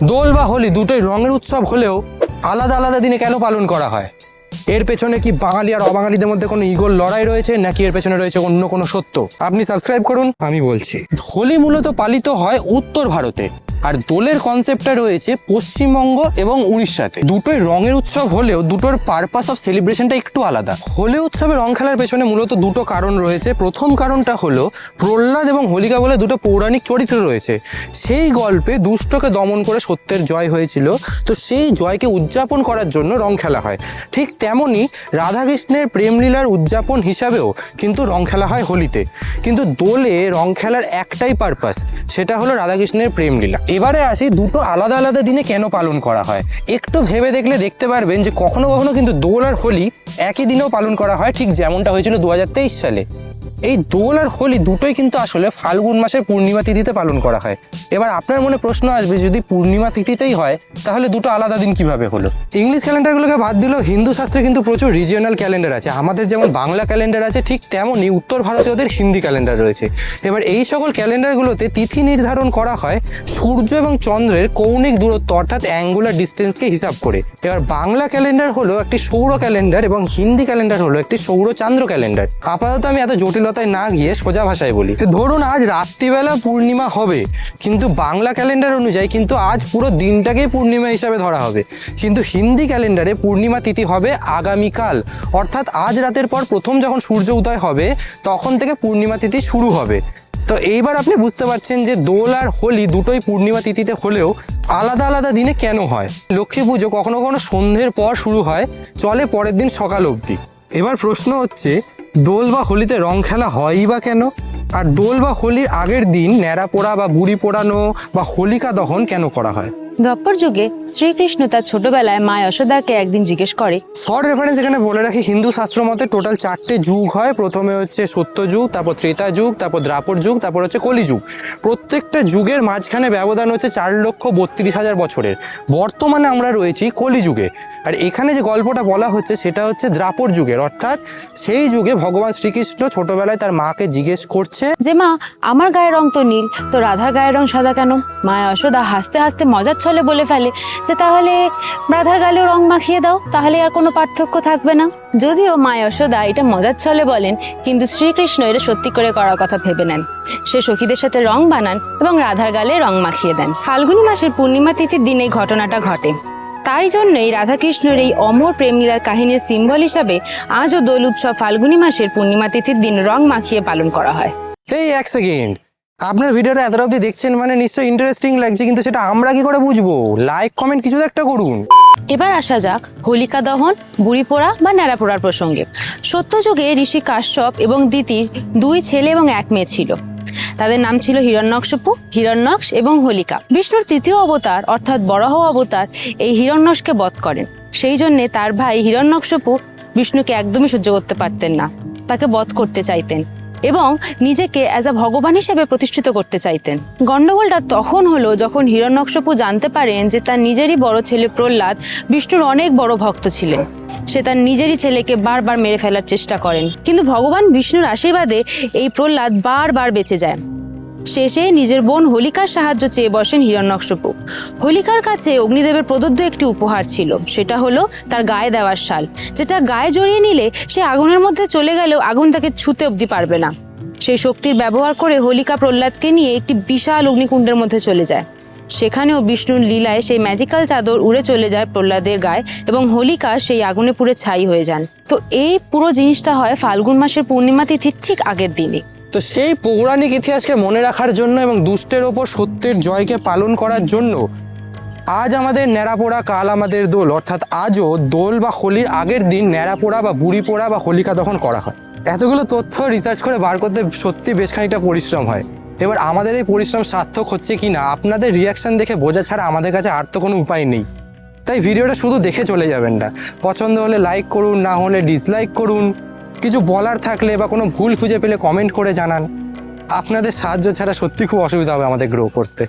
দোল বা হোলি দুটোই রঙের উৎসব হলেও আলাদা আলাদা দিনে কেন পালন করা হয়? এর পেছনে কি বাঙালি আর অবাঙালিদের মধ্যে কোনো ইগোর লড়াই রয়েছে, নাকি এর পেছনে রয়েছে অন্য কোনো সত্য? আপনি সাবস্ক্রাইব করুন, আমি বলছি। হোলি মূলত পালিত হয় উত্তর ভারতে, আর দোলের কনসেপ্টটা রয়েছে পশ্চিমবঙ্গ এবং উড়িষ্যাতে। দুটোই রঙের উৎসব হলেও দুটোর পারপাস অফ সেলিব্রেশনটা একটু আলাদা। হোলি উৎসবে রং খেলার পেছনে মূলত দুটো কারণ রয়েছে। প্রথম কারণটা হলো প্রহ্লাদ এবং হোলিকা বলে দুটো পৌরাণিক চরিত্র রয়েছে। সেই গল্পে দুষ্টকে দমন করে সত্যের জয় হয়েছিল, তো সেই জয়কে উদযাপন করার জন্য রং খেলা হয়। ঠিক তেমনই রাধাকৃষ্ণের প্রেমলীলার উদযাপন হিসাবেও কিন্তু রং খেলা হয় হোলিতে। কিন্তু দোলে রং খেলার একটাই পারপাস, সেটা হলো রাধাকৃষ্ণের প্রেমলীলা। এবারে আসি দুটো আলাদা আলাদা দিনে কেন পালন করা হয়। একটু ভেবে দেখলে দেখতে পারবেন যে কখনো কখনো কিন্তু দোল আর হোলি একই দিনেও পালন করা হয়, ঠিক যেমনটা হয়েছিল 2023 সালে। এই দোল আর হোলি দুটোই কিন্তু আসলে ফাল্গুন মাসের পূর্ণিমা তিথিতে পালন করা হয়। এবার আপনার মনে প্রশ্ন আসবে, যদি পূর্ণিমা তিথিতেই হয় তাহলে দুটো আলাদা দিন কিভাবে হলো? ইংলিশ ক্যালেন্ডারগুলোকে বাদ দিলেও হিন্দু শাস্ত্রে কিন্তু প্রচুর রিজিওনাল ক্যালেন্ডার আছে। আমাদের যেমন বাংলা ক্যালেন্ডার আছে, ঠিক তেমনই উত্তর ভারতীয়দের হিন্দি ক্যালেন্ডার রয়েছে। এবার এই সকল ক্যালেন্ডারগুলোতে তিথি নির্ধারণ করা হয় সূর্য এবং চন্দ্রের কৌণিক দূরত্ব অর্থাৎ অ্যাঙ্গুলার ডিস্টেন্সকে হিসাব করে। এবার বাংলা ক্যালেন্ডার হলো একটি সৌর ক্যালেন্ডার এবং হিন্দি ক্যালেন্ডার হলো একটি সৌরচান্দ্র ক্যালেন্ডার। আপাতত আমি এত জটিলতায় না গিয়ে সোজা ভাষায় বলি। ধরুন আজ রাত্রিবেলা পূর্ণিমা হবে, কিন্তু বাংলা ক্যালেন্ডার অনুযায়ী কিন্তু আজ পুরো দিনটাকেই পূর্ণিমা হিসাবে ধরা হবে। কিন্তু হিন্দি ক্যালেন্ডারে পূর্ণিমা তিথি হবে আগামীকাল, অর্থাৎ আজ রাতের পর প্রথম যখন সূর্য উদয় হবে তখন থেকে পূর্ণিমা তিথি শুরু হবে। তো এইবার আপনি বুঝতে পারছেন যে দোল আর হোলি দুটোই পূর্ণিমা তিথিতে হলেও আলাদা আলাদা দিনে কেন হয়। লক্ষ্মী পুজো কখনো কখনো সন্ধ্যের পর শুরু হয়, চলে পরের দিন সকাল অবধি। এবার প্রশ্ন হচ্ছে, দোল বা হোলিতে রং খেলা হয়ই বা কেন? আর দোল বা হোলির আগের দিন ন্যাড়া পোড়া বা বুড়ি পোড়ানো বা হোলিকা দহন কেন করা হয়? দ্বাপর যুগে শ্রীকৃষ্ণ তার ছোটবেলায় মা যশোদাকে একদিন জিজ্ঞেস করে। ফর রেফারেন্স এখানে বলে রাখি, হিন্দু শাস্ত্র মতে টোটাল 4টে যুগ হয়। প্রথমে হচ্ছে সত্য যুগ, তারপর ত্রেতা যুগ, তারপর দ্বাপর যুগ, তারপর হচ্ছে কলিযুগ। প্রত্যেকটা যুগের মাঝখানে ব্যবধান হচ্ছে 4,32,000 বছরের। বর্তমানে আমরা রয়েছি কলিযুগে। আর এখানে যে গল্পটা বলা হচ্ছে সেটা হচ্ছে দ্বাপর যুগের, অর্থাৎ সেই যুগে ভগবান শ্রীকৃষ্ণ ছোটবেলায় তার মাকে জিজ্ঞেস করছে যে মা, আমার গায়ের রং তো নীল, তো রাধার গায়ের রং সাদা কেন? মা যশোদা হাসতে হাসতে মজার ছলে বলে ফেলে যে তাহলে রাধার গালেও রং মাখিয়ে দাও, তাহলে আর কোনো পার্থক্য থাকবে না। যদিও মা যশোদা এটা মজার ছলে বলেন, কিন্তু শ্রীকৃষ্ণ এটা সত্যি করে করার কথা ভেবে নেন। সে সখীদের সাথে রং বানান এবং রাধার গালে রং মাখিয়ে দেন। ফাল্গুনী মাসের পূর্ণিমা তিথির দিনে এই ঘটনাটা ঘটে। তাই জন্যই রাধাকৃষ্ণের এই অমর প্রেমলীলার কাহিনীর সিম্বল হিসাবে আজও দোল উৎসব ফাল্গুনী মাসের পূর্ণিমা তিথির দিন রং মাখিয়ে পালন করা হয়। এই এক সেকেন্ড, আপনার ভিডিওটা এতটা অবধি দেখছেন মানে নিশ্চয়ই ইন্টারেস্টিং লাগছে, কিন্তু সেটা আমরা কি করে বুঝবো? লাইক কমেন্ট কিছু একটা করুন। এবার আসা যাক হোলিকা দহন, বুড়ি পোড়া বা ন্যাড়া পোড়ার প্রসঙ্গে। সত্যযুগে ঋষি কাশ্যপ এবং দিতির 2 ছেলে এবং 1 মেয়ে ছিল। তাদের নাম ছিল হিরণ্যকশিপু, হিরণ্যক্ষ এবং হোলিকা। বিষ্ণুর 3য় অবতার অর্থাৎ বরাহ অবতার এই হিরণ্যককে বধ করেন। সেই জন্যে তার ভাই হিরণ্যকশিপু বিষ্ণুকে একদমই সহ্য করতে পারতেন না, তাকে বধ করতে চাইতেন এবং নিজেকে অ্যাজ আ ভগবান হিসেবে প্রতিষ্ঠিত করতে চাইতেন। গন্ডগোলটা তখন হলো যখন হিরণ্যকশিপু জানতে পারেন যে তার নিজেরই বড় ছেলে প্রহ্লাদ বিষ্ণুর অনেক বড় ভক্ত ছিলেন। সে তার নিজেরই ছেলেকে বারবার মেরে ফেলার চেষ্টা করেন, কিন্তু ভগবান বিষ্ণুর আশীর্বাদে এই প্রহ্লাদ বারবার বেঁচে যায়। শেষে নিজের বোন হোলিকার সাহায্য চেয়ে বসেন হিরণ্যকশিপু। হোলিকার কাছে অগ্নিদেবের প্রদত্ত একটি উপহার ছিল, সেটা হলো তার গায়ে দেওয়ার শাল, যেটা গায়ে জড়িয়ে নিলে সে আগুনের মধ্যে চলে গেলেও আগুন তাকে ছুঁতে অবধি পারবে না। সেই শক্তির ব্যবহার করে হোলিকা প্রহ্লাদকে নিয়ে একটি বিশাল অগ্নিকুণ্ডের মধ্যে চলে যায়। সেখানেও বিষ্ণুর লীলায় সেই ম্যাজিক্যাল চাদর উড়ে চলে যায় প্রহ্লাদের গায়ে এবং হোলিকা সেই আগুনে পুড়ে ছাই হয়ে যান। তো এই পুরো জিনিসটা হয় ফাল্গুন মাসের পূর্ণিমা তিথির ঠিক আগের দিনই। তো সেই পৌরাণিক ইতিহাসকে মনে রাখার জন্য এবং দুষ্টের ওপর সত্যের জয়কে পালন করার জন্য আজ আমাদের ন্যাড়াপোড়া, কাল আমাদের দোল, অর্থাৎ আজও দোল বা হোলির আগের দিন ন্যাড়াপোড়া বা বুড়ি পোড়া বা হোলিকা দহন করা হয়। এতগুলো তথ্য রিসার্চ করে বার করতে সত্যি বেশ খানিকটা পরিশ্রম হয়। এবার আমাদের এই পরিশ্রম সার্থক হচ্ছে কি না আপনাদের রিয়াকশান দেখে বোঝা ছাড়া আমাদের কাছে আর তো কোনো উপায় নেই। তাই ভিডিওটা শুধু দেখে চলে যাবেন না, পছন্দ হলে লাইক করুন, না হলে ডিসলাইক করুন। কিছু বলার থাকলে বা কোনো ভুল খুঁজে পেলে কমেন্ট করে জানান। আপনাদের সাহায্য ছাড়া সত্যি খুব অসুবিধা হবে আমাদের গ্রো করতে।